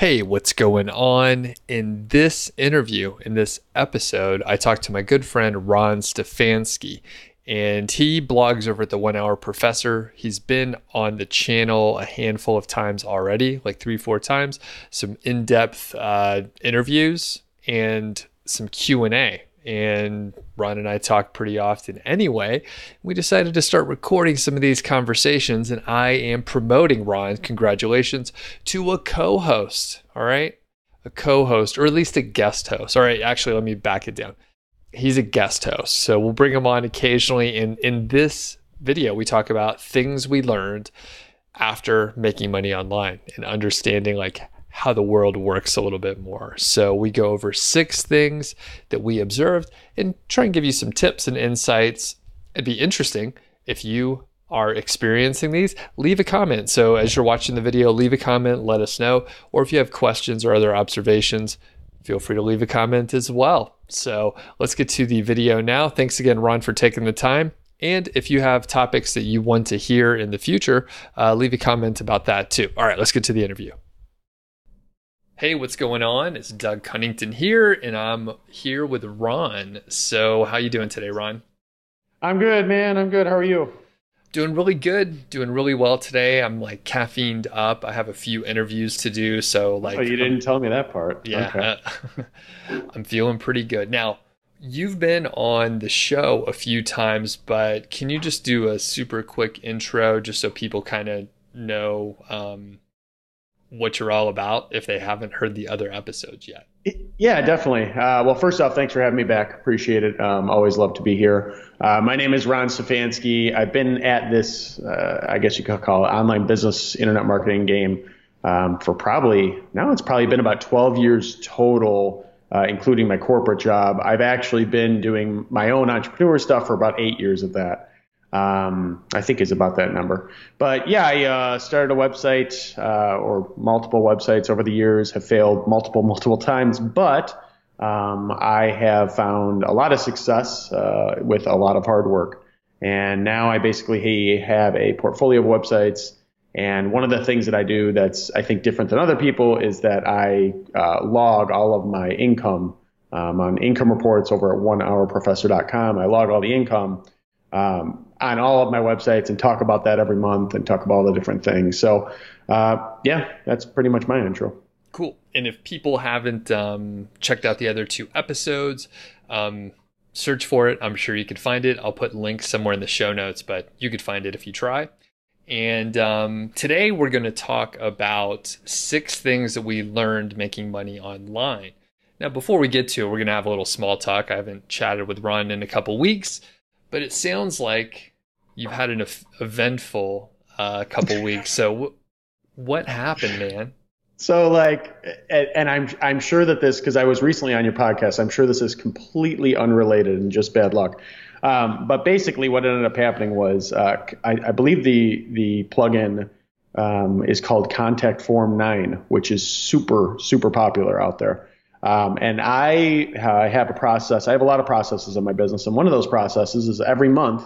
Hey, what's going on? In this interview, in this episode, I talked to my good friend Ron Stefanski, and he blogs over at the 1 Hour Professor. He's been on the channel a handful of times already, like 3-4 times, some in-depth interviews and some Q&A. And Ron and I talk pretty often anyway. We decided to start recording some of these conversations, and I am promoting Ron, congratulations, to a co-host, all right? A co-host, or at least a guest host. All right, actually, let me back it down. He's a guest host, so we'll bring him on occasionally. In this video, we talk about things we learned after making money online and understanding how the world works a little bit more. So we go over 6 things that we observed and try and give you some tips and insights. It'd be interesting if you are experiencing these. Leave a comment. So as you're watching the video, leave a comment, let us know. Or if you have questions or other observations, feel free to leave a comment as well. So let's get to the video now. Thanks again, Ron, for taking the time. And if you have topics that you want to hear in the future, leave a comment about that too. All right, let's get to the interview. Hey, what's going on? It's Doug Cunnington here, and I'm here with Ron. So how you doing today, Ron? I'm good, man. I'm good. How are you? Doing really good. Doing really well today. I'm caffeined up. I have a few interviews to do. So oh, you didn't tell me that part. Yeah. Okay. I'm feeling pretty good. Now, you've been on the show a few times, but can you just do a super quick intro just so people kind of know what you're all about if they haven't heard the other episodes yet? Yeah, definitely. Well, first off, thanks for having me back. Appreciate it. Always love to be here. My name is Ron Stefanski. I've been at this, I guess you could call it, online business internet marketing game for it's probably been about 12 years total, including my corporate job. I've actually been doing my own entrepreneur stuff for about 8 years of that. I think is about that number. But yeah, I started a website or multiple websites over the years, have failed multiple times, but I have found a lot of success with a lot of hard work. And now I basically have a portfolio of websites. And one of the things that I do that's, I think, different than other people is that I log all of my income on income reports over at onehourprofessor.com. I log all the income on all of my websites and talk about that every month and talk about all the different things. So yeah, that's pretty much my intro. Cool. And if people haven't checked out the other 2 episodes, search for it. I'm sure you could find it. I'll put links somewhere in the show notes, but you could find it if you try. And today we're going to talk about 6 things that we learned making money online. Now, before we get to it, we're going to have a little small talk. I haven't chatted with Ron in a couple weeks, but it sounds like you've had an eventful couple weeks. So what happened, man? So and I'm sure that this, because I was recently on your podcast, I'm sure this is completely unrelated and just bad luck. But basically what ended up happening was I believe the plugin is called Contact Form 9, which is super, super popular out there. And I have a process. I have a lot of processes in my business. And one of those processes is every month,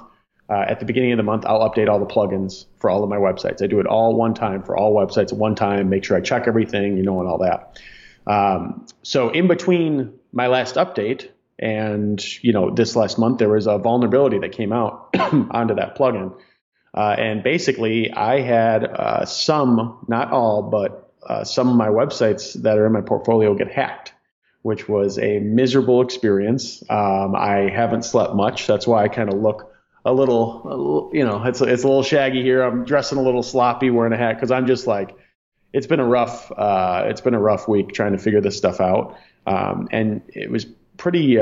at the beginning of the month, I'll update all the plugins for all of my websites. I do it all one time for all websites at one time, make sure I check everything, and all that. So in between my last update and, this last month, there was a vulnerability that came out onto that plugin. And basically I had some, not all, but some of my websites that are in my portfolio get hacked, which was a miserable experience. I haven't slept much. That's why I kind of look a little, it's a little shaggy here. I'm dressing a little sloppy, wearing a hat, because I'm just it's been a rough week trying to figure this stuff out. And it was pretty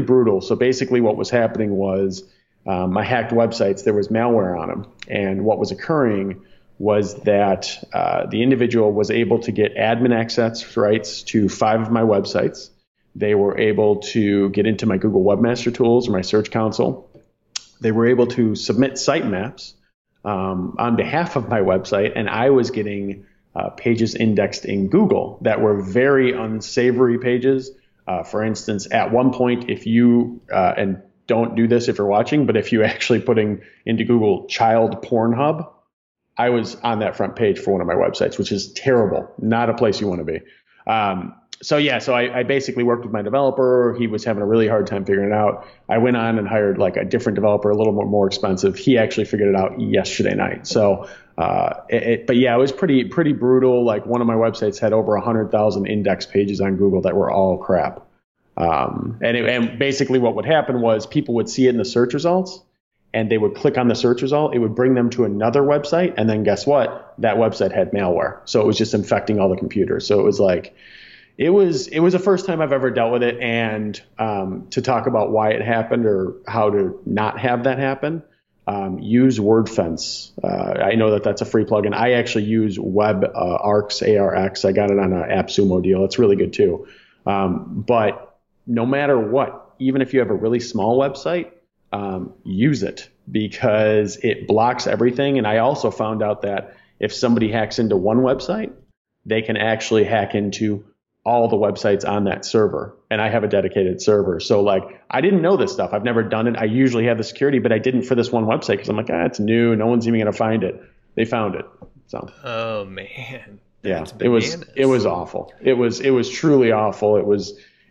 brutal. So basically what was happening was my hacked websites, there was malware on them. And what was occurring was that the individual was able to get admin access rights to 5 of my websites. They were able to get into my Google Webmaster Tools or my Search Console. They were able to submit sitemaps on behalf of my website, and I was getting pages indexed in Google that were very unsavory pages. For instance, at one point, if you, and don't do this if you're watching, but if you actually putting into Google child Pornhub, I was on that front page for one of my websites, which is terrible. Not a place you want to be. So I basically worked with my developer. He was having a really hard time figuring it out. I went on and hired like a different developer, a little more expensive. He actually figured it out yesterday night. So, but yeah, it was pretty brutal. Like one of my websites had over 100,000 index pages on Google that were all crap. And basically what would happen was people would see it in the search results and they would click on the search result. It would bring them to another website. And then guess what? That website had malware. So it was just infecting all the computers. So it was like, it was the first time I've ever dealt with it. And to talk about why it happened or how to not have that happen, use WordFence. I know that that's a free plugin. I actually use WebArx, ARX. I got it on an AppSumo deal. It's really good too. But no matter what, even if you have a really small website, use it because it blocks everything. And I also found out that if somebody hacks into one website, they can actually hack into all the websites on that server. And I have a dedicated server. So like, I didn't know this stuff. I've never done it. I usually have the security, but I didn't for this one website because I'm like, it's new. No one's even going to find it. They found it. So. Oh man. Yeah, it was awful. It was truly awful.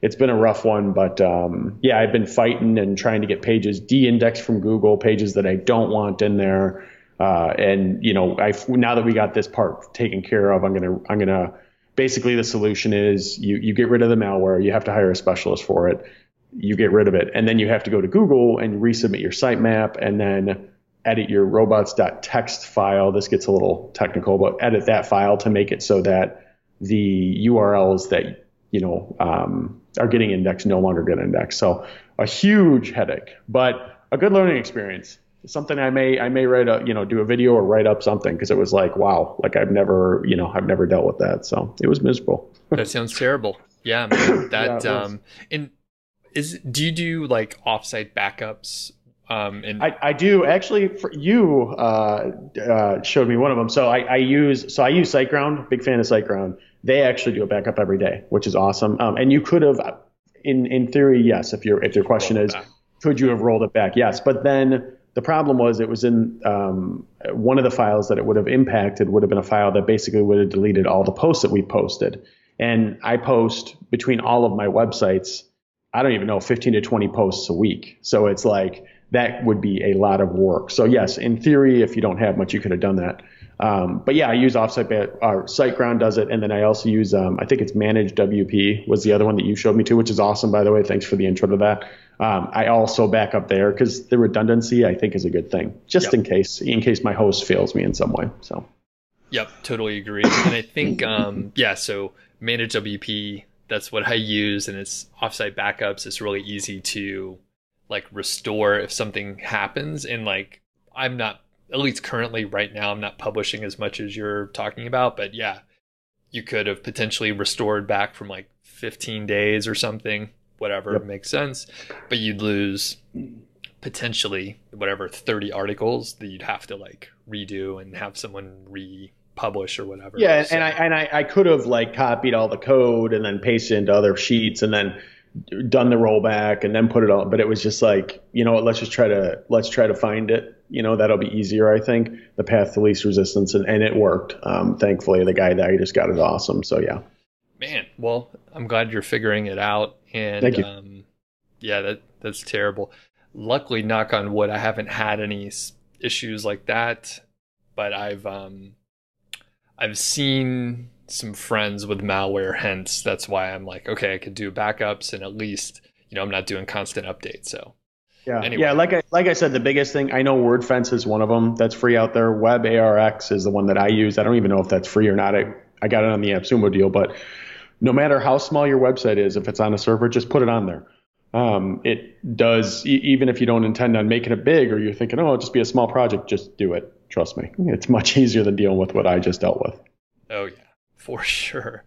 It's been a rough one, but yeah, I've been fighting and trying to get pages de-indexed from Google, pages that I don't want in there. And you know, now that we got this part taken care of, I'm gonna basically the solution is you get rid of the malware. You have to hire a specialist for it. You get rid of it, and then you have to go to Google and resubmit your sitemap, and then edit your robots.txt file. This gets a little technical, but edit that file to make it so that the URLs that are getting indexed no longer get indexed. So a huge headache, but a good learning experience. Something I may write do a video or write up something because it was like, wow, like I've never dealt with that. So it was miserable. That sounds terrible. Yeah, man. That yeah, do you do like offsite backups? I do actually. For you showed me one of them. So I use SiteGround. Big fan of SiteGround. They actually do a backup every day, which is awesome. And you could have, in theory, yes. If your question is, could you have rolled it back? Yes. But then the problem was it was in one of the files that it would have impacted would have been a file that basically would have deleted all the posts that we posted. And I post between all of my websites, I don't even know, 15 to 20 posts a week. So it's like, that would be a lot of work. So yes, in theory, if you don't have much, you could have done that. But yeah, I use Offsite, SiteGround does it. And then I also use, I think it's Manage WP was the other one that you showed me too, which is awesome, by the way. Thanks for the intro to that. I also back up there because the redundancy I think is a good thing, just in case my host fails me in some way. So. Yep, totally agree. And I think, so Manage WP, that's what I use. And it's Offsite backups. It's really easy to like restore if something happens. And like, I'm not, at least currently right now, I'm not publishing as much as you're talking about, but yeah, you could have potentially restored back from like 15 days or something, whatever makes sense, but you'd lose potentially whatever 30 articles that you'd have to like redo and have someone republish or whatever. Yeah. So. And I could have like copied all the code and then pasted into other sheets and then done the rollback and then put it on, but it was just like, let's try to find it. That'll be easier. I think the path to least resistance, and it worked. Thankfully, the guy that I just got is awesome. So yeah, man. Well, I'm glad you're figuring it out. And thank you. Yeah, that's terrible. Luckily, knock on wood, I haven't had any issues like that, but I've seen some friends with malware, hence that's why I'm like, okay, I could do backups and at least I'm not doing constant updates. So anyway. Yeah, like I said, the biggest thing, I know WordFence is one of them that's free out there. WebArx is the one that I use. I don't even know if that's free or not. I got it on the AppSumo deal, but no matter how small your website is, if it's on a server, just put it on there. It does, even if you don't intend on making it big or you're thinking, it'll just be a small project, just do it. Trust me. It's much easier than dealing with what I just dealt with. Oh yeah. For sure.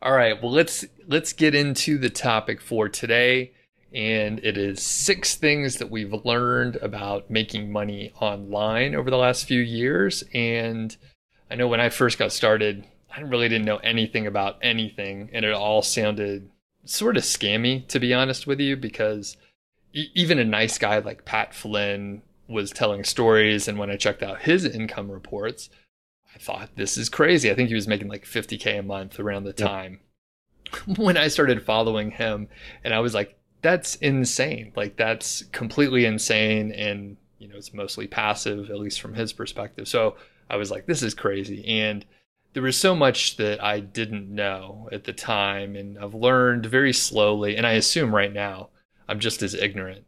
All right. Well, let's get into the topic for today. And it is 6 things that we've learned about making money online over the last few years. And I know when I first got started, I really didn't know anything about anything. And it all sounded sort of scammy, to be honest with you, because even a nice guy like Pat Flynn was telling stories. And when I checked out his income reports, I thought, this is crazy. I think he was making like 50K a month around the time when I started following him. And I was like, that's insane. Like, that's completely insane. And, you know, it's mostly passive, at least from his perspective. So I was like, this is crazy. And there was so much that I didn't know at the time. And I've learned very slowly. And I assume right now I'm just as ignorant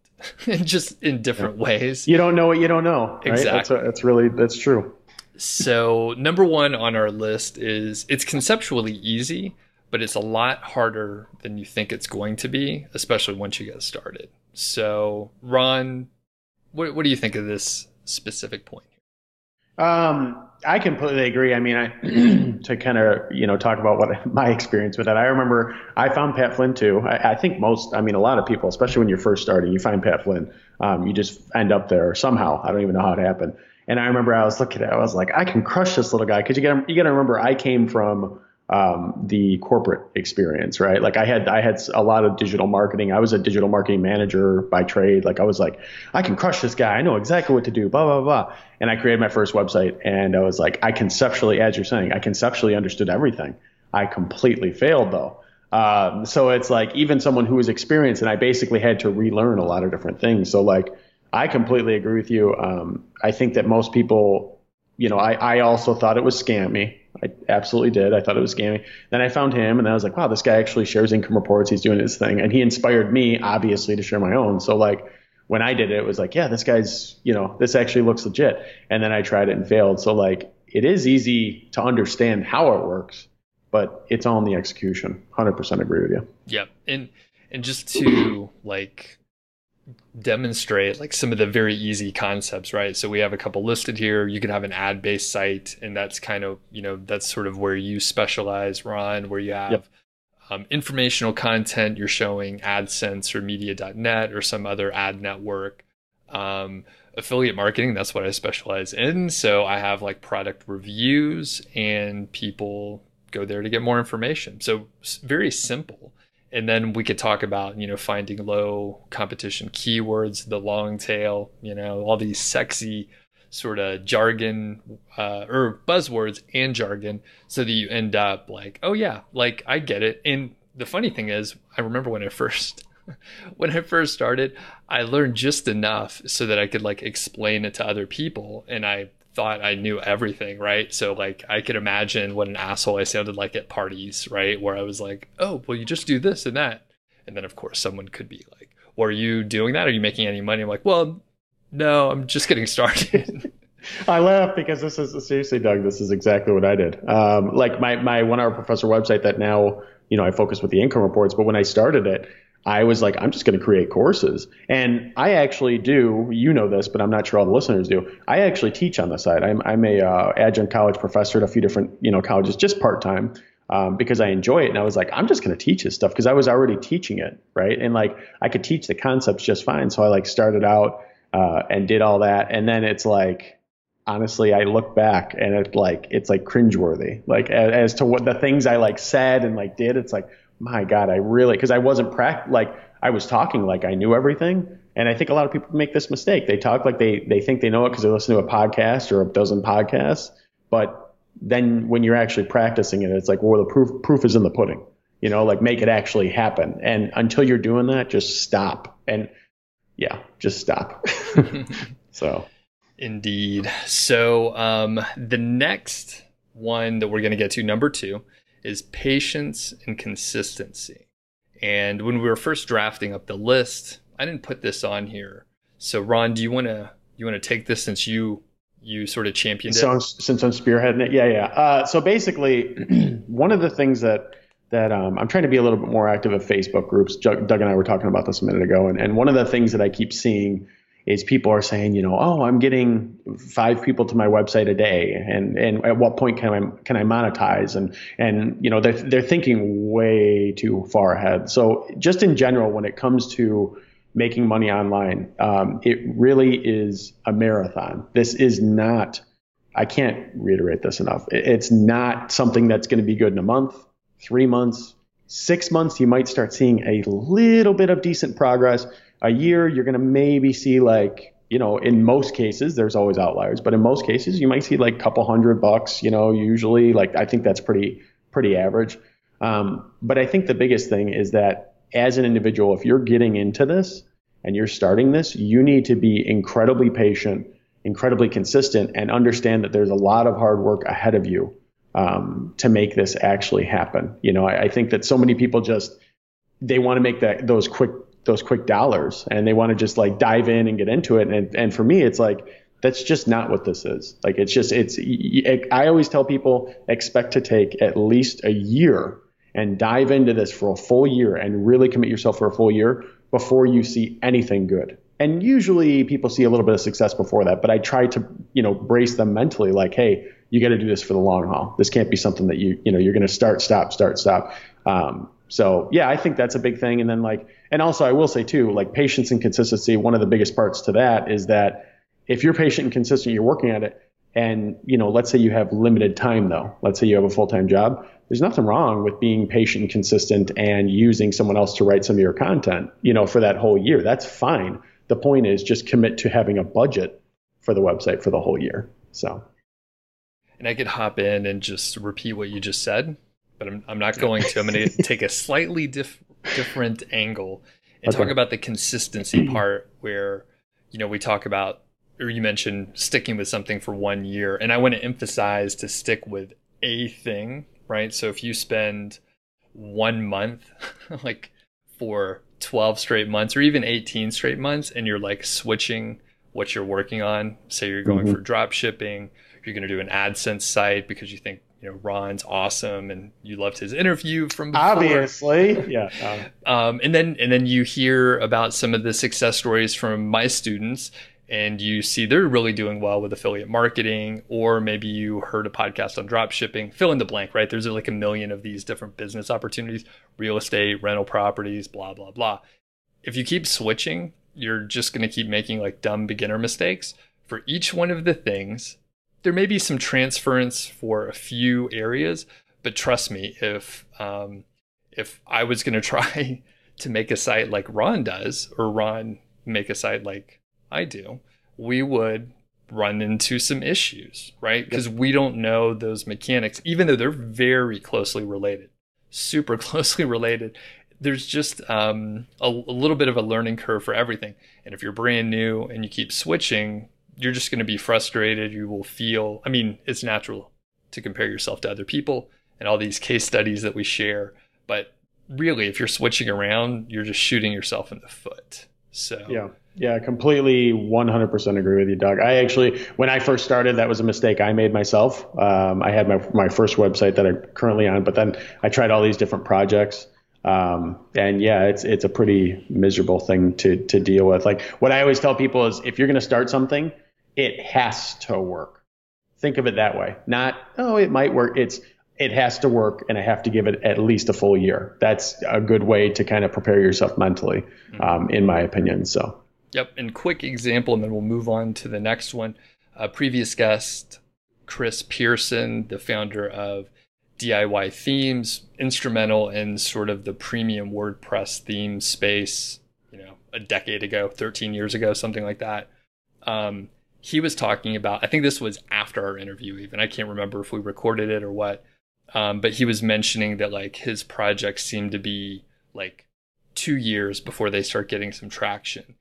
and just in different ways. You don't know what you don't know. Right? Exactly. That's true. So number one on our list is, it's conceptually easy, but it's a lot harder than you think it's going to be, especially once you get started. So Ron, what do you think of this specific point here? I completely agree. I mean, to kind of, you know, talk about what my experience with it. I remember I found Pat Flynn too. I think a lot of people, especially when you're first starting, you find Pat Flynn. You just end up there somehow. I don't even know how it happened. And I remember I was looking at it, I was like, I can crush this little guy. Because you got to remember, I came from the corporate experience, right? Like I had a lot of digital marketing. I was a digital marketing manager by trade. Like I was like, I can crush this guy. I know exactly what to do, blah, blah, blah. And I created my first website, and I was like, I conceptually, as you're saying, I conceptually understood everything. I completely failed though. So it's like, even someone who was experienced, and I basically had to relearn a lot of different things. So like, I completely agree with you. I think that most people, you know, I also thought it was scammy. I absolutely did. I thought it was scammy. Then I found him, and I was like, wow, this guy actually shares income reports. He's doing his thing. And he inspired me, obviously, to share my own. So like, when I did it, it was like, yeah, this guy's, you know, this actually looks legit. And then I tried it and failed. So like, it is easy to understand how it works, but it's all in the execution. 100% agree with you. Yep. And just to like demonstrate like some of the very easy concepts, right? So we have a couple listed here. You could have an ad-based site, and that's kind of, you know, that's sort of where you specialize, Ron, where you have informational content. You're showing AdSense or media.net or some other ad network. Affiliate marketing, that's what I specialize in. So I have like product reviews, and people go there to get more information. So very simple. And then we could talk about, you know, finding low competition keywords, the long tail, you know, all these sexy sort of jargon or buzzwords and jargon, so that you end up like, oh yeah, like I get it. And the funny thing is, I remember when I first started, I learned just enough so that I could like explain it to other people, and I thought I knew everything, right? So like, I could imagine what an asshole I sounded like at parties, right? Where I was like, oh, well, you just do this and that. And then of course someone could be like, well, are you doing that? Are you making any money? I'm like, well, no, I'm just getting started. I laugh because this is, seriously, Doug, this is exactly what I did. Like my 1 Hour Professor website that now, you know, I focus with the income reports, but when I started it, I was like, I'm just going to create courses. And I actually do, you know this, but I'm not sure all the listeners do. I actually teach on the side. I'm a adjunct college professor at a few different, you know, colleges, just part-time, because I enjoy it. And I was like, I'm just going to teach this stuff, because I was already teaching it, right? And like, I could teach the concepts just fine. So I like started out and did all that. And then it's like, honestly, I look back and it's like cringeworthy, like as to what the things I like said and like did. It's like, my God, I really, because I wasn't like I was talking like I knew everything. And I think a lot of people make this mistake. They talk like they think they know it because they listen to a podcast or a dozen podcasts. But then when you're actually practicing it, it's like, well, the proof is in the pudding, you know, like make it actually happen. And until you're doing that, just stop. And yeah, just stop. So. Indeed. So the next one that we're going to get to, number 2, is patience and consistency. And when we were first drafting up the list, I didn't put this on here. So Ron, do you want to take this, since you sort of championed it? Since I'm spearheading it, yeah. So basically, one of the things that I'm trying to be a little bit more active at Facebook groups. Doug and I were talking about this a minute ago, and one of the things that I keep seeing is people are saying, you know, oh, I'm getting 5 people to my website a day, and at what point can I monetize? And you know, they're thinking way too far ahead. So just in general, when it comes to making money online, it really is a marathon. This is not, I can't reiterate this enough. It's not something that's going to be good in a month, 3 months, 6 months. You might start seeing a little bit of decent progress. A year, you're going to maybe see like in most cases, there's always outliers, but in most cases, you might see like a couple $100, usually. Like, I think that's pretty average. But I think the biggest thing is that as an individual, if you're getting into this and you're starting this, you need to be incredibly patient, incredibly consistent, and understand that there's a lot of hard work ahead of you to make this actually happen. I think that so many people they want to make those quick dollars, and they want to just like dive in and get into it. And for me, it's like, that's just not what this is. Like, I always tell people, expect to take at least a year and dive into this for a full year and really commit yourself for a full year before you see anything good. And usually people see a little bit of success before that, but I try to, brace them mentally, like, hey, you got to do this for the long haul. This can't be something that you're going to start, stop. So yeah, I think that's a big thing. And then and also I will say too, like, patience and consistency, one of the biggest parts to that is that if you're patient and consistent, you're working at it. And, let's say you have limited time though. Let's say you have a full-time job. There's nothing wrong with being patient and consistent and using someone else to write some of your content, for that whole year. That's fine. The point is just commit to having a budget for the website for the whole year. So. And I could hop in and just repeat what you just said, but I'm not going to. I'm going to take a slightly different angle and talk about the consistency part where, we talk about, or you mentioned sticking with something for 1 year. And I want to emphasize to stick with a thing, right? So if you spend 1 month, like for 12 straight months or even 18 straight months, and you're like switching what you're working on, say you're going for drop shipping, you're going to do an AdSense site because you think, Ron's awesome and you loved his interview from before. Obviously. Yeah. And then you hear about some of the success stories from my students, and you see they're really doing well with affiliate marketing, or maybe you heard a podcast on drop shipping, fill in the blank, right? There's like a million of these different business opportunities, real estate, rental properties, blah, blah, blah. If you keep switching, you're just going to keep making like dumb beginner mistakes. For each one of the things, there may be some transference for a few areas, but trust me, if I was going to try to make a site like Ron does, or Ron make a site like I do, we would run into some issues, right? Because we don't know those mechanics, even though they're very closely related, super closely related. There's just a little bit of a learning curve for everything. And if you're brand new and you keep switching, you're just going to be frustrated. You will feel, it's natural to compare yourself to other people and all these case studies that we share. But really, if you're switching around, you're just shooting yourself in the foot. So yeah, completely 100% agree with you, Doug. I actually, when I first started, that was a mistake I made myself. I had my first website that I'm currently on, but then I tried all these different projects. And yeah, it's a pretty miserable thing to deal with. Like, what I always tell people is, if you're going to start something, it has to work. Think of it that way. Not, it might work. It has to work, and I have to give it at least a full year. That's a good way to kind of prepare yourself mentally, in my opinion. So. Yep. And quick example, and then we'll move on to the next one. Previous guest, Chris Pearson, the founder of DIY Themes, instrumental in sort of the premium WordPress theme space, a decade ago, 13 years ago, something like that. He was talking about, I think this was after our interview even, I can't remember if we recorded it or what, but he was mentioning that like his projects seemed to be like 2 years before they start getting some traction.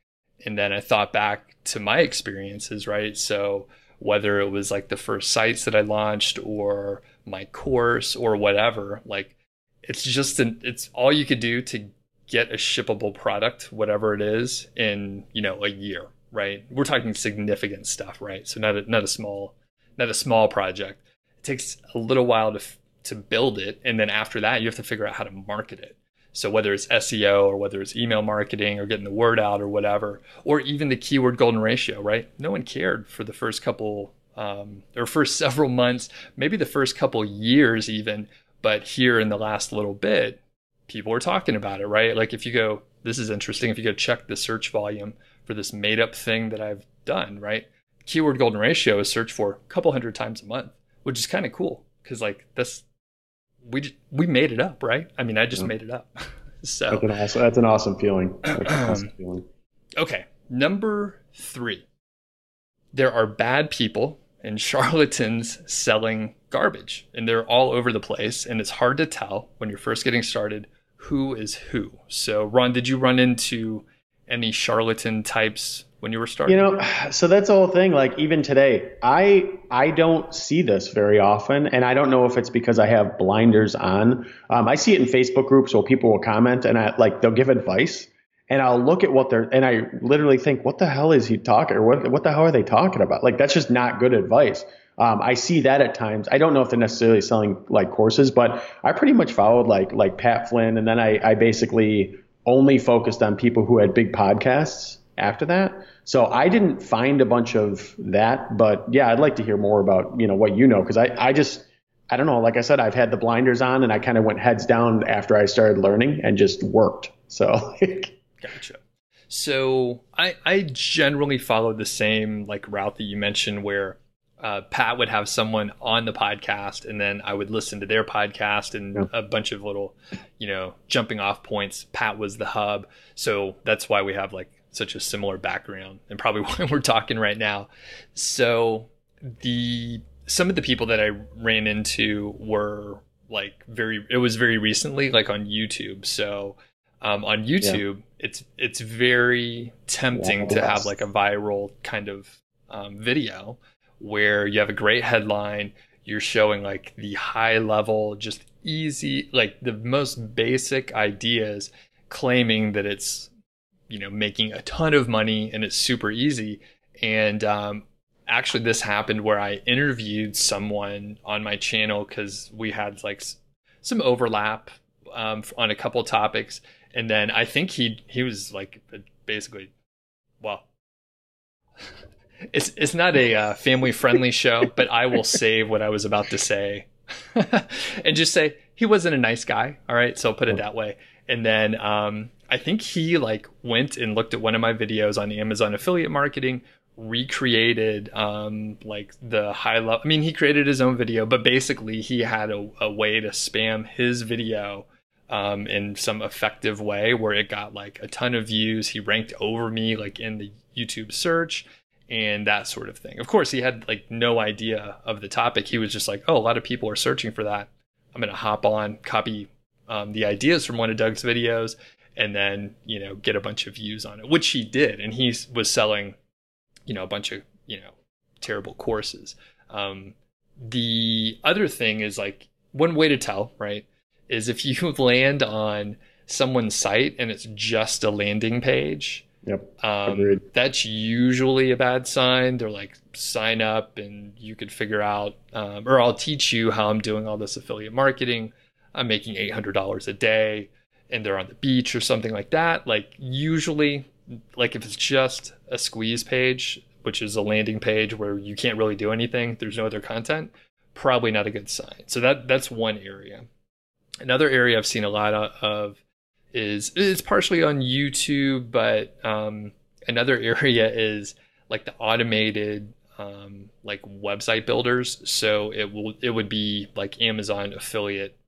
And then I thought back to my experiences, right? So whether it was like the first sites that I launched or my course or whatever, like it's all you could do to get a shippable product, whatever it is, in, a year, right? We're talking significant stuff, right? So not a small project. It takes a little while to build it. And then after that, you have to figure out how to market it. So whether it's SEO or whether it's email marketing or getting the word out or whatever, or even the keyword golden ratio, right? No one cared for the first couple or first several months, maybe the first couple years even, but here in the last little bit, people were talking about it, right? Like, if you go, this is interesting, if you go check the search volume for this made up thing that I've done, right? Keyword golden ratio is searched for a couple hundred times a month, which is kind of cool because like we made it up, right? I just made it up. So that's an awesome feeling. Okay, number 3. there are bad people and charlatans selling garbage, and they're all over the place. And it's hard to tell when you're first getting started who is who. So, Ron, did you run into any charlatan types when you were starting? So that's the whole thing. Like even today, I don't see this very often, and I don't know if it's because I have blinders on. I see it in Facebook groups where people will comment and they'll give advice, and I'll look at and I literally think, what the hell is he talking, or what the hell are they talking about? Like that's just not good advice. I see that at times. I don't know if they're necessarily selling like courses, but I pretty much followed like Pat Flynn, and then I basically only focused on people who had big podcasts after that. So I didn't find a bunch of that, but yeah, I'd like to hear more about, what because I don't know. Like I said, I've had the blinders on and I kind of went heads down after I started learning and just worked. So Gotcha. So I generally followed the same like route that you mentioned where Pat would have someone on the podcast and then I would listen to their podcast and a bunch of little, jumping off points. Pat was the hub. So that's why we have like such a similar background and probably why we're talking right now. So some of the people that I ran into were like it was very recently, like on YouTube. So on YouTube, it's very tempting to have like a viral kind of video where you have a great headline, you're showing like the high level, just easy, like the most basic ideas, claiming that it's, making a ton of money and it's super easy. And actually this happened where I interviewed someone on my channel because we had like some overlap on a couple of topics. And then I think he was like basically, well, it's not a family friendly show, but I will save what I was about to say and just say he wasn't a nice guy. All right. So I'll put it that way. And then I think he like went and looked at one of my videos on Amazon affiliate marketing, recreated like the high level. I mean, he created his own video, but basically he had a way to spam his video in some effective way where it got like a ton of views. He ranked over me like in the YouTube search and that sort of thing. Of course, he had like no idea of the topic. He was just like, oh, a lot of people are searching for that. I'm going to hop on, copy the ideas from one of Doug's videos, and then, get a bunch of views on it, which he did. And he was selling, a bunch of, terrible courses. The other thing is like one way to tell, right, is if you land on someone's site and it's just a landing page. Yep. That's usually a bad sign. They're like, sign up and you could figure out, or I'll teach you how I'm doing all this affiliate marketing. I'm making $800 a day and they're on the beach or something like that. Like usually, like if it's just a squeeze page, which is a landing page where you can't really do anything, there's no other content, probably not a good sign. So that's one area. Another area I've seen a lot of is it's partially on YouTube, but another area is like the automated like website builders. So it would be like Amazon affiliate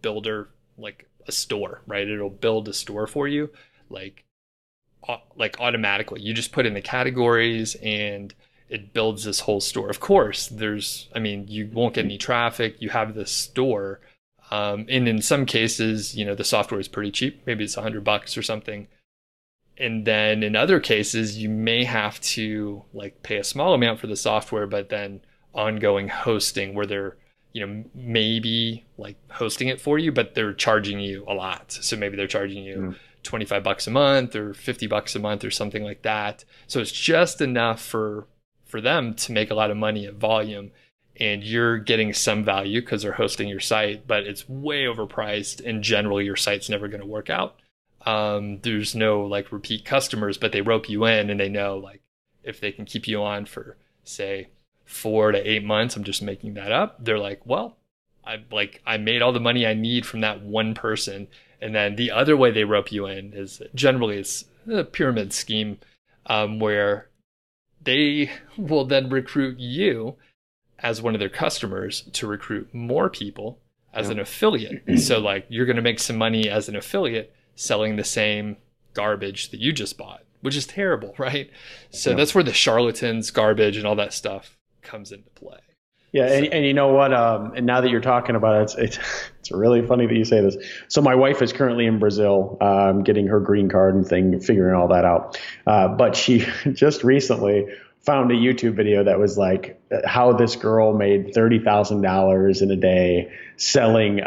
builder, like a store, right? It'll build a store for you, like automatically. You just put in the categories and it builds this whole store. Of course, you won't get any traffic. You have this store. And in some cases, the software is pretty cheap. Maybe it's $100 or something. And then in other cases, you may have to like pay a small amount for the software, but then ongoing hosting where they're, maybe like hosting it for you, but they're charging you a lot. So maybe they're charging you $25 a month or $50 a month or something like that. So it's just enough for them to make a lot of money at volume. And you're getting some value because they're hosting your site, but it's way overpriced. And generally, your site's never going to work out. There's no like repeat customers, but they rope you in and they know like if they can keep you on for say 4 to 8 months, I'm just making that up. They're like, well, I made all the money I need from that one person. And then the other way they rope you in is generally it's a pyramid scheme where they will then recruit you as one of their customers to recruit more people as an affiliate. So like you're going to make some money as an affiliate selling the same garbage that you just bought which is terrible, right? So that's where the charlatans, garbage, and all that stuff comes into play. Yeah, and you know what? And now that you're talking about it, it's really funny that you say this. So my wife is currently in Brazil, getting her green card and figuring all that out. But she just recently found a YouTube video that was like how this girl made $30,000 in a day selling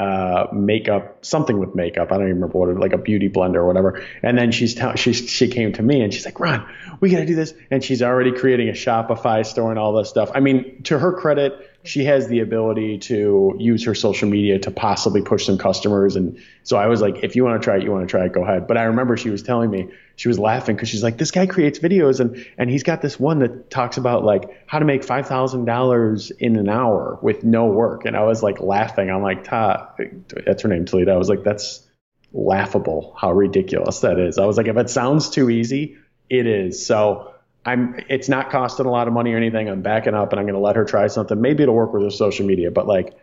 makeup, something with makeup. I don't even remember what it was, like a beauty blender or whatever. And then she came to me and she's like, Ron, we got to do this. And she's already creating a Shopify store and all this stuff. I mean, to her credit, she has the ability to use her social media to possibly push some customers. And so I was like, if you want to try it, go ahead. But I remember she was telling me, she was laughing because she's like, this guy creates videos and he's got this one that talks about like how to make $5,000 in an hour with no work. And I was like laughing. I'm like, that's her name, Toledo. I was like, that's laughable how ridiculous that is. I was like, if it sounds too easy, it is. So it's not costing a lot of money or anything. I'm backing up and I'm going to let her try something. Maybe it'll work with her social media, but like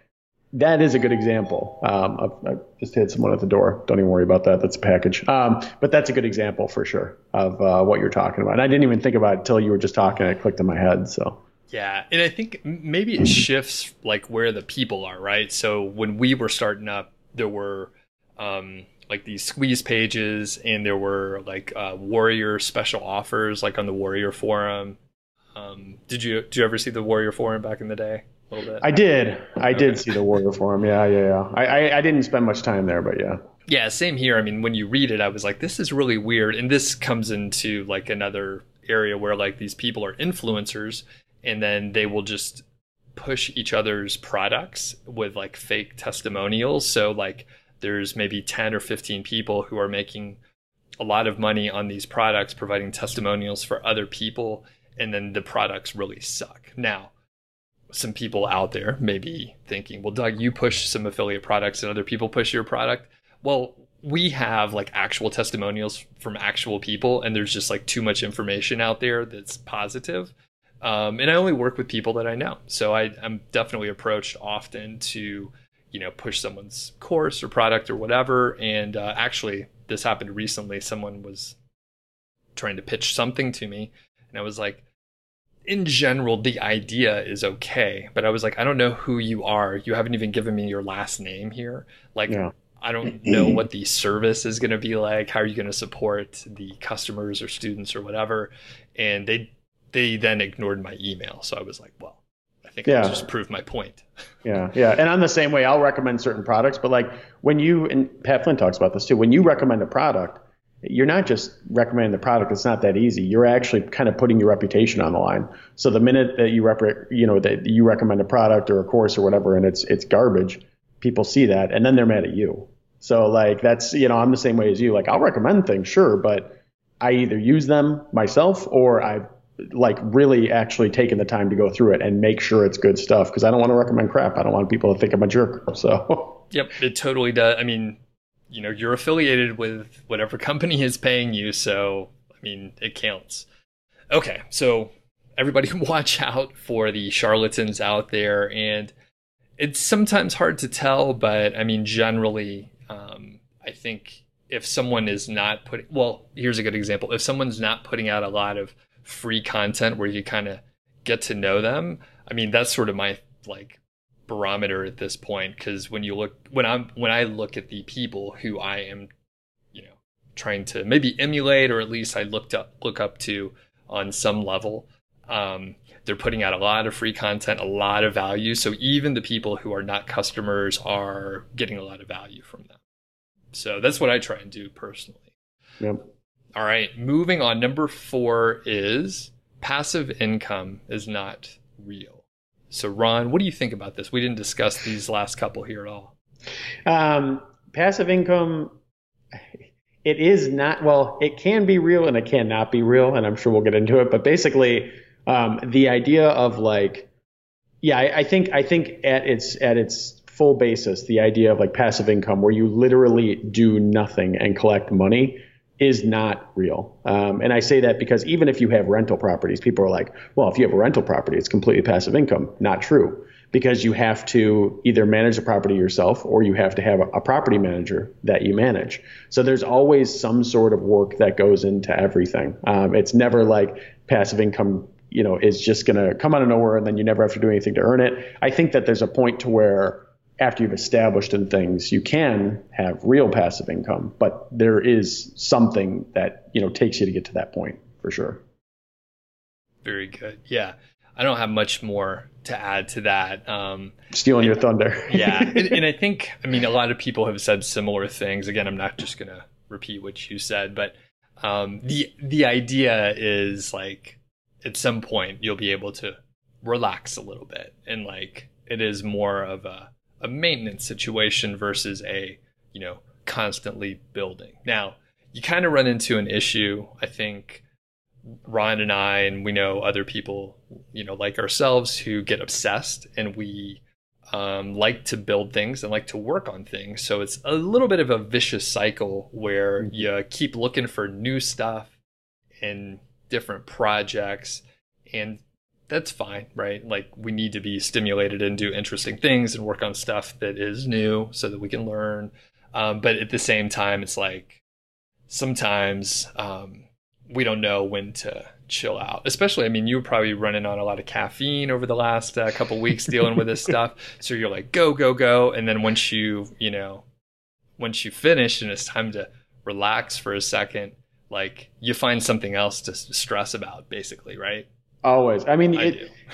that is a good example. I just had someone at the door. Don't even worry about that. That's a package. But that's a good example for sure of what you're talking about. And I didn't even think about it until you were just talking. It clicked in my head. So yeah, and I think maybe it shifts like where the people are, right? So when we were starting up, there were like these squeeze pages, and there were like Warrior special offers, like on the Warrior forum. Did you ever see the Warrior forum back in the day? A little bit. I did see the Warrior forum. Yeah. I didn't spend much time there, but yeah. Yeah, same here. I mean, when you read it, I was like, this is really weird. And this comes into like another area where like these people are influencers, and then they will just push each other's products with like fake testimonials. So like there's maybe 10 or 15 people who are making a lot of money on these products, providing testimonials for other people, and then the products really suck. Now, some people out there may be thinking, well, Doug, you push some affiliate products and other people push your product. Well, we have like actual testimonials from actual people, and there's just like too much information out there that's positive. And I only work with people that I know. So I'm definitely approached often to, push someone's course or product or whatever. And actually, this happened recently. Someone was trying to pitch something to me, and I was like, in general, the idea is okay. But I was like, I don't know who you are. You haven't even given me your last name here. Like, yeah. I don't know what the service is going to be like. How are you going to support the customers or students or whatever? And they then ignored my email. So I was like, well, I think I'll just prove my point. Yeah. And I'm the same way. I'll recommend certain products, but like and Pat Flynn talks about this too, when you recommend a product, you're not just recommending the product. It's not that easy. You're actually kind of putting your reputation on the line. So the minute that that you recommend a product or a course or whatever, and it's garbage, people see that and then they're mad at you. So like that's, I'm the same way as you. Like I'll recommend things, sure, but I either use them myself or I've like really actually taken the time to go through it and make sure it's good stuff, because I don't want to recommend crap. I don't want people to think I'm a jerk. So yep, it totally does. I mean, you're affiliated with whatever company is paying you. So, I mean, it counts. Okay. So everybody watch out for the charlatans out there. And it's sometimes hard to tell, but I mean, generally, I think if someone is not here's a good example. If someone's not putting out a lot of free content where you kind of get to know them, I mean, that's sort of my like barometer at this point, because when I look at the people who I am trying to maybe emulate, or at least I look up to on some level, they're putting out a lot of free content, a lot of value. So even the people who are not customers are getting a lot of value from them. So that's what I try and do personally. Yep. All right, moving on. Number 4 is passive income is not real. So Ron, what do you think about this? We didn't discuss these last couple here at all. Passive income, it is not, well, it can be real and it cannot be real, and I'm sure we'll get into it. But basically, the idea of like, I think at its full basis, the idea of like passive income where you literally do nothing and collect money is not real. And I say that because even if you have rental properties, people are like, well, if you have a rental property, it's completely passive income. Not true. because you have to either manage the property yourself or you have to have a property manager that you manage. So there's always some sort of work that goes into everything. It's never like passive income, is just going to come out of nowhere and then you never have to do anything to earn it. I think that there's a point to where after you've established in things, you can have real passive income, but there is something that, takes you to get to that point for sure. Very good. Yeah. I don't have much more to add to that. Stealing your thunder. Yeah. And I think, a lot of people have said similar things. Again, I'm not just going to repeat what you said, but the idea is like at some point you'll be able to relax a little bit, and like it is more of a maintenance situation versus a, constantly building. Now, you kind of run into an issue, I think, Ron and I, and we know other people, like ourselves, who get obsessed, and we like to build things and like to work on things. So it's a little bit of a vicious cycle where you keep looking for new stuff and different projects, and that's fine, right? Like we need to be stimulated and do interesting things and work on stuff that is new so that we can learn. But at the same time, it's like sometimes we don't know when to chill out. Especially, you were probably running on a lot of caffeine over the last couple of weeks dealing with this stuff. So you're like, go, go, go. And then once you finish and it's time to relax for a second, like you find something else to stress about, basically, right? Always.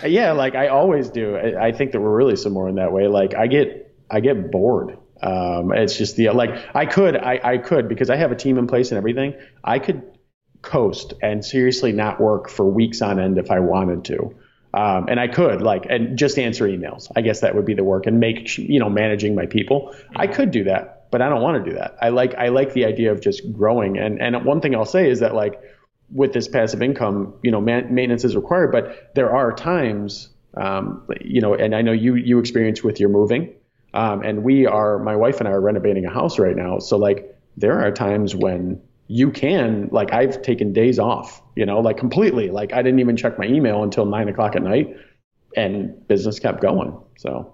Yeah, like I always do. I think that we're really similar in that way. Like I get bored. It's just I could, because I have a team in place and everything, I could coast and seriously not work for weeks on end if I wanted to. And I could and just answer emails. I guess that would be the work, and make, managing my people. I could do that, but I don't want to do that. I like the idea of just growing. And one thing I'll say is that with this passive income, maintenance is required, but there are times, and I know you experience with your moving, and my wife and I are renovating a house right now. So there are times when you can, I've taken days off, completely, I didn't even check my email until 9:00 at night, and business kept going. So.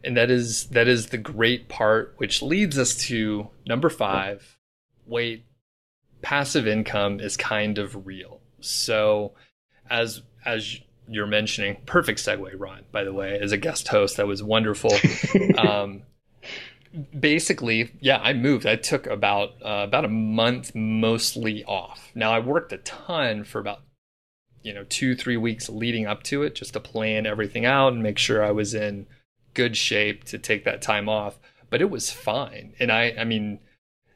And that is the great part, which leads us to number 5. Wait, passive income is kind of real. So as you're mentioning, perfect segue, Ron, by the way, as a guest host, that was wonderful. Basically, yeah, I moved. I took about a month mostly off. Now I worked a ton for about 2-3 weeks leading up to it, just to plan everything out and make sure I was in good shape to take that time off. But it was fine. And I mean,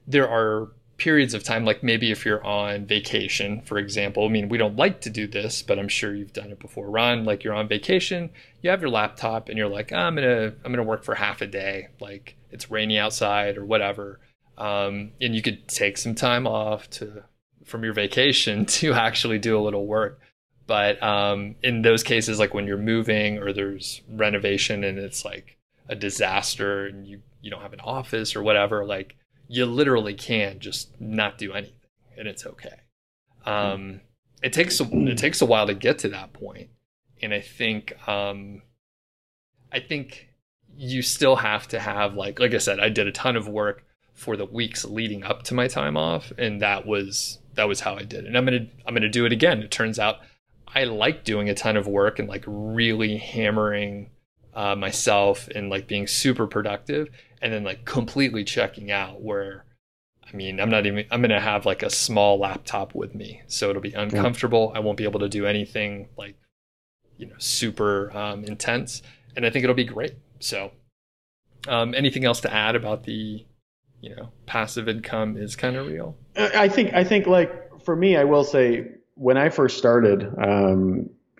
there are periods of time, like maybe if you're on vacation, for example. We don't like to do this, but I'm sure you've done it before, Ron. Like you're on vacation, you have your laptop, and you're like, I'm gonna work for half a day. Like it's rainy outside or whatever, and you could take some time off from your vacation to actually do a little work. But in those cases, like when you're moving or there's renovation and it's like a disaster and you don't have an office or whatever, like you literally can just not do anything, and it's okay. It takes a while to get to that point, and I think you still have to have like I said, I did a ton of work for the weeks leading up to my time off, and that was how I did it. And I'm gonna do it again. It turns out I like doing a ton of work and like really hammering myself and like being super productive, and then like completely checking out where, I'm gonna have like a small laptop with me, so it'll be uncomfortable. I won't be able to do anything like, super intense, and I think it'll be great. So, anything else to add about the, passive income is kind of real? I think like for me, I will say when I first started,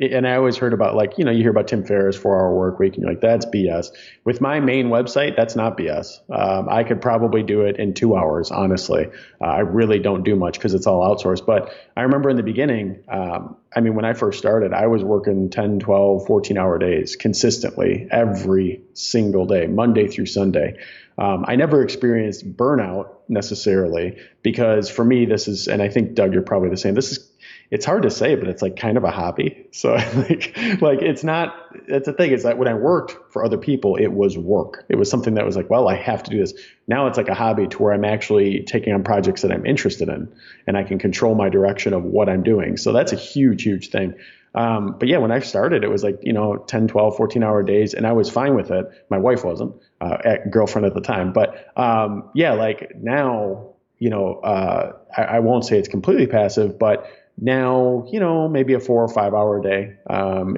and I always heard about you hear about Tim Ferriss 4-hour work week, and you're like, that's BS. With my main website, that's not BS. I could probably do it in 2 hours, honestly. I really don't do much because it's all outsourced. But I remember in the beginning, I mean, when I first started, I was working 10, 12, 14-hour days consistently every single day, Monday through Sunday. I never experienced burnout necessarily because for me, this is, and I think Doug, you're probably the same. It's hard to say, but it's like kind of a hobby. So like it's not, that's the thing is that when I worked for other people, it was work. It was something that was like, well, I have to do this. Now it's like a hobby to where I'm actually taking on projects that I'm interested in and I can control my direction of what I'm doing. So that's a huge, huge thing. But yeah, when I started, it was like, 10, 12, 14-hour days, and I was fine with it. My wife wasn't, girlfriend at the time. But yeah, like now, I won't say it's completely passive, but now, maybe a 4 or 5 hour day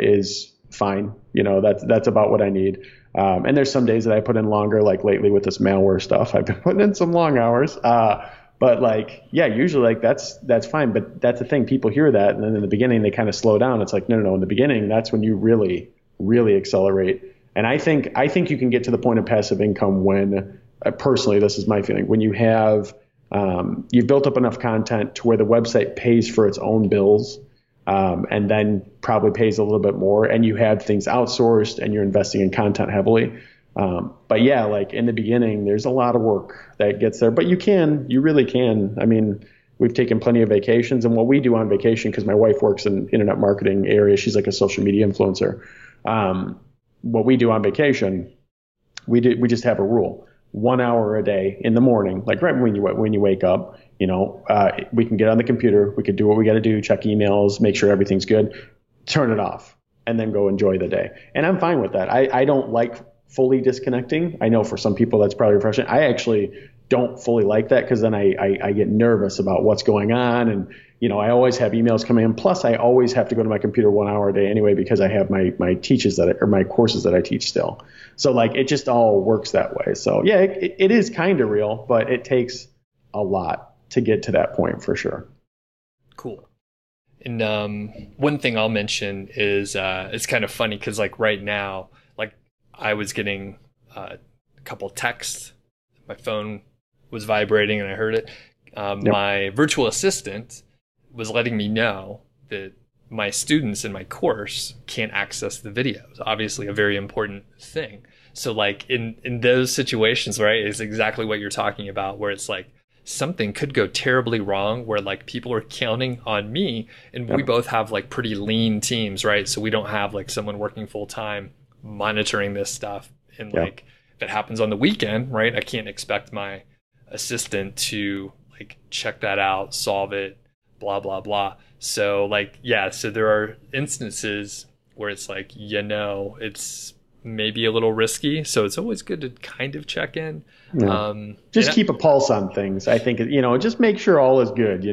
is fine. That's about what I need. And there's some days that I put in longer, like lately with this malware stuff, I've been putting in some long hours. But like, yeah, usually like that's fine. But that's the thing. People hear that. And then in the beginning, they kind of slow down. It's like, no. In the beginning, that's when you really, really accelerate. And I think you can get to the point of passive income when, personally, this is my feeling, when you have, you've built up enough content to where the website pays for its own bills, and then probably pays a little bit more, and you have things outsourced and you're investing in content heavily. But yeah, like in the beginning, there's a lot of work that gets there, but you really can. I mean, we've taken plenty of vacations, and what we do on vacation, because my wife works in internet marketing area, she's like a social media influencer. What we do on vacation, we just have a rule. 1 hour a day in the morning, like right when you wake up, we can get on the computer, we could do what we got to do, check emails, make sure everything's good, turn it off, and then go enjoy the day. And I'm fine with that. I don't like fully disconnecting. I know for some people that's probably refreshing. I actually don't fully like that because then I get nervous about what's going on, and I always have emails coming in. Plus, I always have to go to my computer 1 hour a day anyway because I have my my courses that I teach still. So like it just all works that way. So yeah, it is kind of real, but it takes a lot to get to that point for sure. Cool. And one thing I'll mention is it's kind of funny because like right now, like I was getting a couple texts, my phone was vibrating and I heard it. Yep. My virtual assistant was letting me know that my students in my course can't access the videos. Obviously a very important thing. So like in those situations, right, is exactly what you're talking about, where it's like something could go terribly wrong where like people are counting on me, and we both have like pretty lean teams, right? So we don't have like someone working full time monitoring this stuff. And like if it happens on the weekend, right, I can't expect my assistant to like check that out, solve it, blah, blah, blah. So like, yeah, so there are instances where it's like, it's maybe a little risky. So it's always good to kind of check in. Yeah. Just keep a pulse on things. I think, just make sure all is good,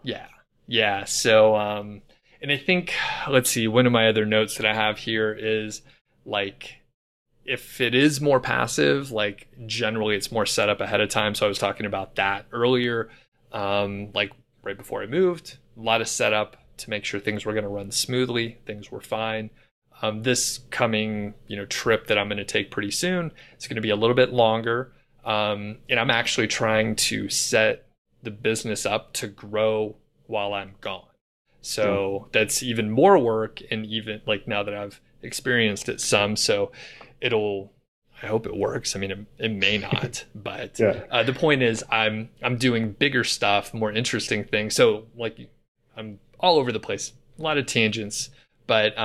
Yeah. Yeah. So, and I think, let's see, one of my other notes that I have here is like, if it is more passive, like generally it's more set up ahead of time. So I was talking about that earlier, like right before I moved, a lot of setup to make sure things were going to run smoothly. Things were fine. This coming, trip that I'm going to take pretty soon, it's going to be a little bit longer. And I'm actually trying to set the business up to grow while I'm gone. So that's even more work, and even like now that I've experienced it some, so I hope it works. I mean, it may not, but the point is I'm doing bigger stuff, more interesting things. So like I'm all over the place, a lot of tangents, but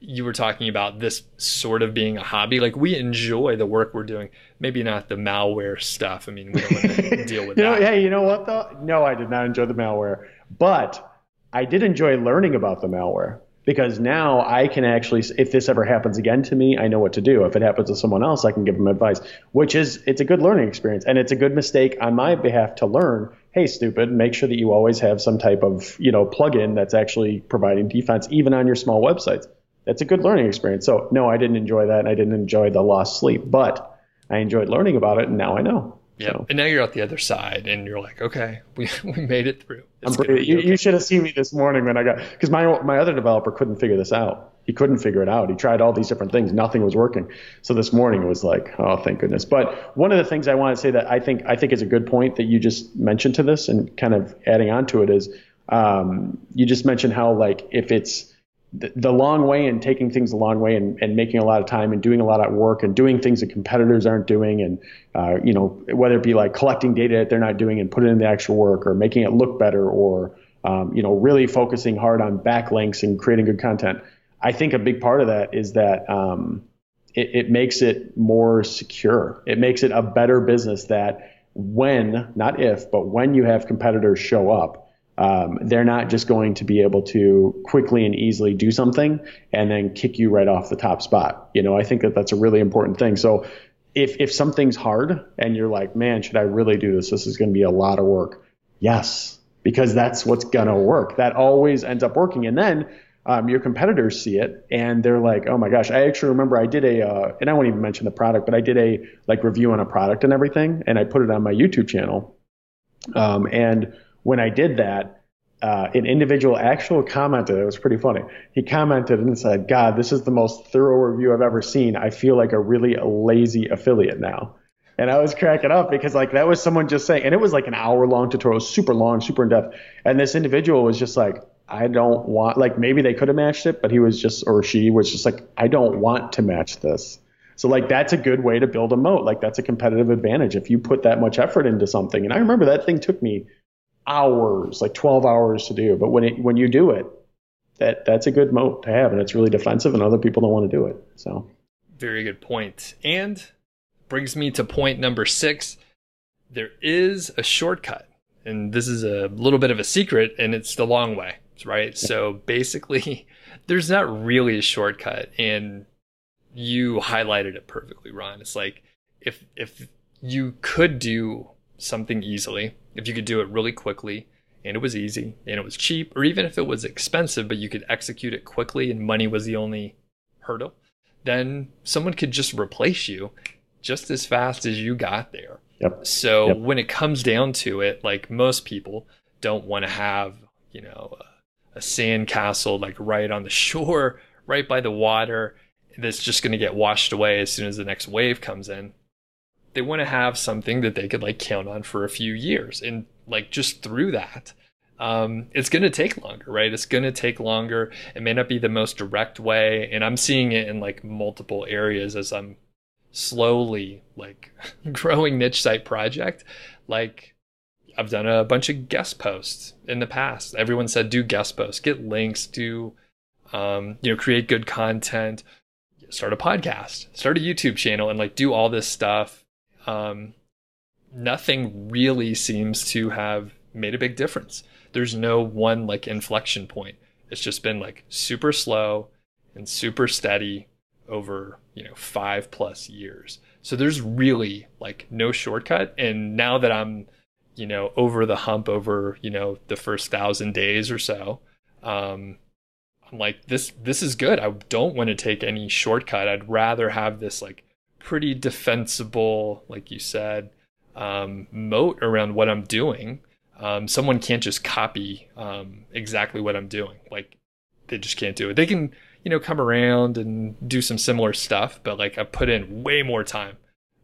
you were talking about this sort of being a hobby. Like we enjoy the work we're doing, maybe not the malware stuff. I mean, we don't want to deal with that. Hey, you know what though? No, I did not enjoy the malware, but I did enjoy learning about the malware. Because now I can actually, if this ever happens again to me, I know what to do. If it happens to someone else, I can give them advice, it's a good learning experience. And it's a good mistake on my behalf to learn, hey, stupid, make sure that you always have some type of, plugin that's actually providing defense, even on your small websites. That's a good learning experience. So no, I didn't enjoy that. And I didn't enjoy the lost sleep, but I enjoyed learning about it. And now I know. Yeah, so. And now you're at the other side, and you're like, okay, we made it through. You should have seen me this morning when because my other developer couldn't figure this out. He couldn't figure it out. He tried all these different things. Nothing was working. So this morning it was like, oh, thank goodness. But one of the things I want to say that I think is a good point that you just mentioned to this, and kind of adding on to it, is You just mentioned how like if it's the long way and taking things a long way and making a lot of time and doing a lot of work and doing things that competitors aren't doing and whether it be like collecting data that they're not doing and put it in the actual work or making it look better or really focusing hard on backlinks and creating good content. I think a big part of that is that it makes it more secure. It makes it a better business that when, not if, but when you have competitors show up, they're not just going to be able to quickly and easily do something and then kick you right off the top spot. I think that that's a really important thing. So if something's hard and you're like, man, should I really do this? This is going to be a lot of work. Yes, because that's what's going to work. That always ends up working. And then your competitors see it and they're like, oh my gosh, I actually remember I did and I won't even mention the product, but I did a like review on a product and everything. And I put it on my YouTube channel. And when I did that, an individual actual commented, it was pretty funny. He commented and said, God, this is the most thorough review I've ever seen. I feel like a really lazy affiliate now. And I was cracking up because like that was someone just saying, and it was like an hour-long tutorial, super long, super in-depth. And this individual was just like, I don't want, like maybe they could have matched it, but he was just, or she was just like, I don't want to match this. So like that's a good way to build a moat. Like that's a competitive advantage if you put that much effort into something. And I remember that thing took me hours, like 12 hours to do. But when you do it, that's a good moat to have, and it's really defensive, and other people don't want to do it. So, very good point. And brings me to point number 6. There is a shortcut, and this is a little bit of a secret, and it's the long way, right? So basically, there's not really a shortcut, and you highlighted it perfectly, Ron. It's like if you could do something easily, if you could do it really quickly and it was easy and it was cheap, or even if it was expensive but you could execute it quickly and money was the only hurdle, then someone could just replace you just as fast as you got there. Yep. So when it comes down to it, like most people don't want to have, a sand castle like right on the shore, right by the water, that's just going to get washed away as soon as the next wave comes in. They want to have something that they could like count on for a few years. And like just through that, it's going to take longer, right? It's going to take longer. It may not be the most direct way. And I'm seeing it in like multiple areas as I'm slowly like growing niche site project. Like I've done a bunch of guest posts in the past. Everyone said, do guest posts, get links, do, create good content, start a podcast, start a YouTube channel, and like do all this stuff. Nothing really seems to have made a big difference. There's no one like inflection point. It's just been like super slow and super steady over, 5+ years. So there's really like no shortcut. And now that I'm, over the hump over, the first 1,000 days or so, I'm like, this is good. I don't want to take any shortcut. I'd rather have this like pretty defensible, like you said, moat around what I'm doing. Someone can't just copy exactly what I'm doing. Like they just can't do it. They can, come around and do some similar stuff, but like I've put in way more time.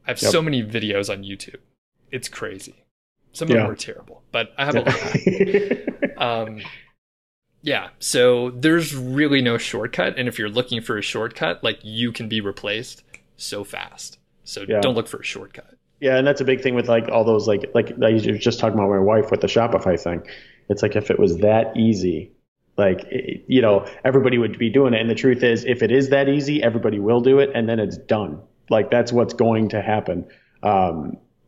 I have so many videos on YouTube. It's crazy. Some of them are terrible, but I have a lot. So there's really no shortcut. And if you're looking for a shortcut, like you can be replaced so fast. So don't look for a shortcut. Yeah, and that's a big thing with like all those like I was just talking about my wife with the Shopify thing. It's like if it was that easy, like everybody would be doing it. And the truth is, if it is that easy, everybody will do it, and then it's done. Like that's what's going to happen.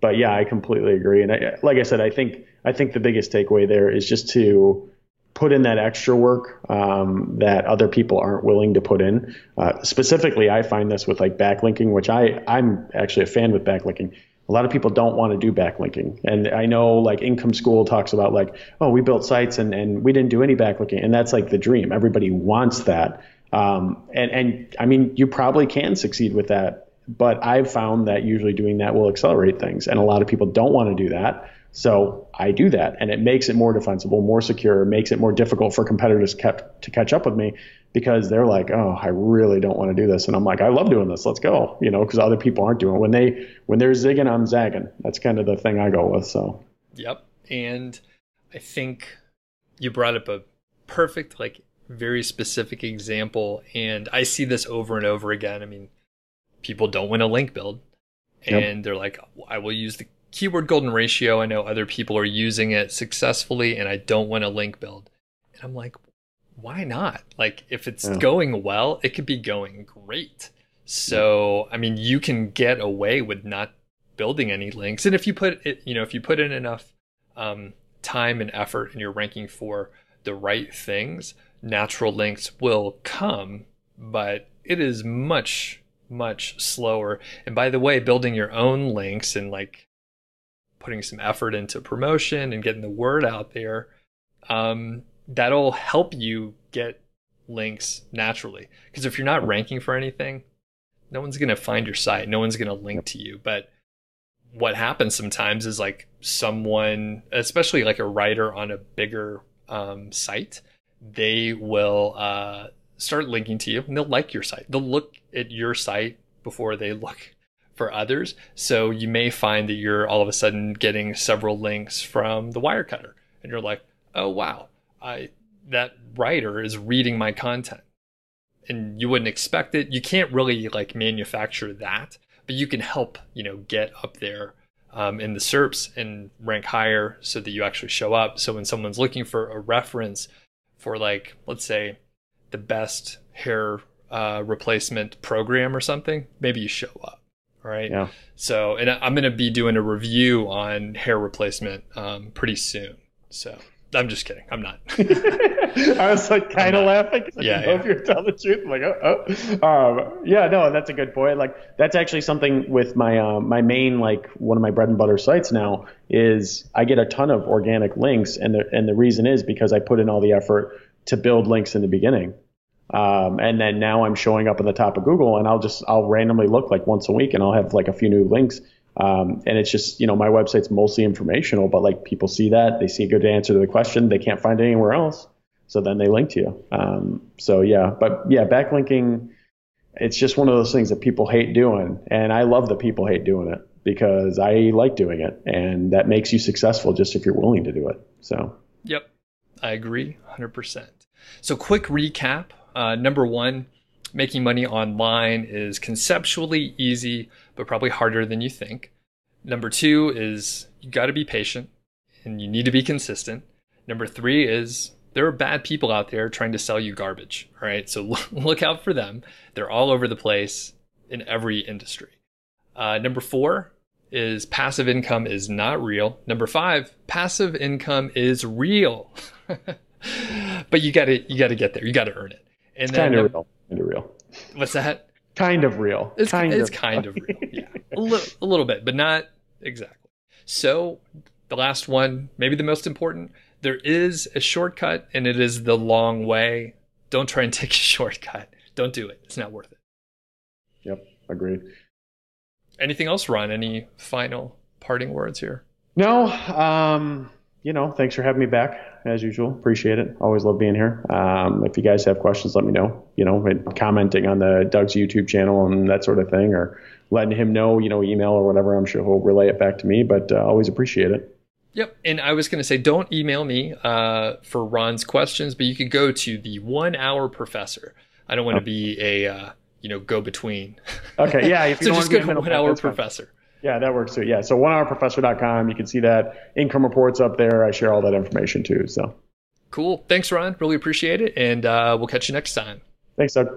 But yeah, I completely agree. And like I said, I think the biggest takeaway there is just to put in that extra work that other people aren't willing to put in. Specifically, I find this with like backlinking, which I'm actually a fan with backlinking. A lot of people don't want to do backlinking. And I know like Income School talks about like, oh, we built sites and we didn't do any backlinking. And that's like the dream. Everybody wants that. And I mean, you probably can succeed with that. But I've found that usually doing that will accelerate things. And a lot of people don't want to do that. So I do that, and it makes it more defensible, more secure, makes it more difficult for competitors to catch up with me because they're like, oh, I really don't want to do this. And I'm like, I love doing this. Let's go, because other people aren't doing it. When they're zigging, I'm zagging. That's kind of the thing I go with. So. Yep. And I think You brought up a perfect, like very specific example. And I see this over and over again. I mean, people don't want a link build and they're like, I will use the keyword golden ratio. I know other people are using it successfully and I don't want a link build. And I'm like, why not? Like if it's going well, it could be going great. So, I mean, you can get away with not building any links. And if you put it, if you put in enough time and effort and you're ranking for the right things, natural links will come, but it is much, much slower. And by the way, building your own links and like putting some effort into promotion and getting the word out there, that'll help you get links naturally. Because if you're not ranking for anything, no one's going to find your site. No one's going to link to you. But what happens sometimes is like someone, especially like a writer on a bigger site, they will start linking to you and they'll like your site. They'll look at your site before they look for others. So you may find that you're all of a sudden getting several links from the Wirecutter and you're like, oh, wow, that writer is reading my content. And you wouldn't expect it. You can't really like manufacture that, but you can help, get up there in the SERPs and rank higher so that you actually show up. So when someone's looking for a reference for like, let's say the best hair replacement program or something, maybe you show up. Right. Yeah. So, and I'm going to be doing a review on hair replacement pretty soon. So I'm just kidding. I'm not. I was like kind of laughing because I didn't know if you're telling the truth. I'm like, yeah, no, that's a good point. Like that's actually something with my my main, like one of my bread and butter sites now is I get a ton of organic links, and the reason is because I put in all the effort to build links in the beginning. And then now I'm showing up on the top of Google, and I'll randomly look like once a week, and I'll have like a few new links. And it's just, my website's mostly informational, but like people see that, they see a good answer to the question, they can't find it anywhere else. So then they link to you. So yeah, but yeah, backlinking, it's just one of those things that people hate doing. And I love that people hate doing it because I like doing it, and that makes you successful just if you're willing to do it. So. Yep. I agree 100%. So quick recap. Number one, making money online is conceptually easy, but probably harder than you think. Number two is you got to be patient and you need to be consistent. Number three is there are bad people out there trying to sell you garbage. All right. So look out for them. They're all over the place in every industry. Number four is passive income is not real. Number five, passive income is real, but you got to get there. You got to earn it. And it's kind of real. What's that? Kind of real. It's kind of real. Yeah, a little bit, but not exactly. So the last one, maybe the most important, there is a shortcut, and it is the long way. Don't try and take a shortcut. Don't do it. It's not worth it. Yep, agreed. Anything else, Ron? Any final parting words here? No. Thanks for having me back as usual. Appreciate it. Always love being here. If you guys have questions, let me know. Commenting on the Doug's YouTube channel and that sort of thing, or letting him know, email or whatever. I'm sure he'll relay it back to me, but always appreciate it. Yep. And I was going to say, don't email me for Ron's questions, but you could go to the 1 Hour Professor. I don't want to be a go-between. Okay. Yeah. If you so don't just want to go to 1 Hour fine. Professor. Yeah, that works too. Yeah. So 1hourprofessor.com. You can see that income reports up there. I share all that information too. So cool. Thanks, Ron. Really appreciate it. And we'll catch you next time. Thanks, Doug.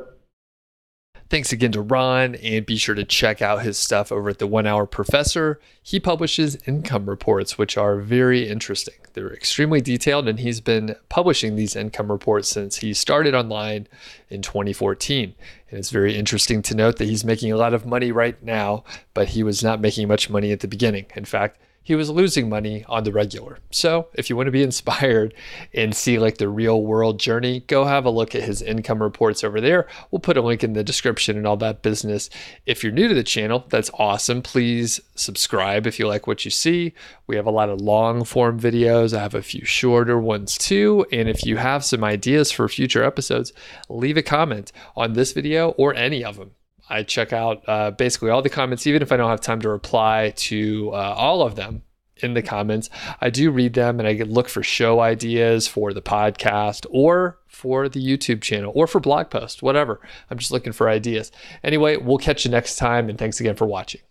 Thanks again to Ron, and be sure to check out his stuff over at the 1 Hour Professor. He publishes income reports, which are very interesting. They're extremely detailed, and he's been publishing these income reports since he started online in 2014. And it's very interesting to note that he's making a lot of money right now, but he was not making much money at the beginning. In fact, he was losing money on the regular. So if you want to be inspired and see like the real world journey, go have a look at his income reports over there. We'll put a link in the description and all that business. If you're new to the channel, that's awesome. Please subscribe if you like what you see. We have a lot of long form videos. I have a few shorter ones too. And if you have some ideas for future episodes, leave a comment on this video or any of them. I check out basically all the comments, even if I don't have time to reply to all of them. in the comments. I do read them, and I look for show ideas for the podcast or for the YouTube channel or for blog posts, whatever. I'm just looking for ideas. Anyway, we'll catch you next time, and thanks again for watching.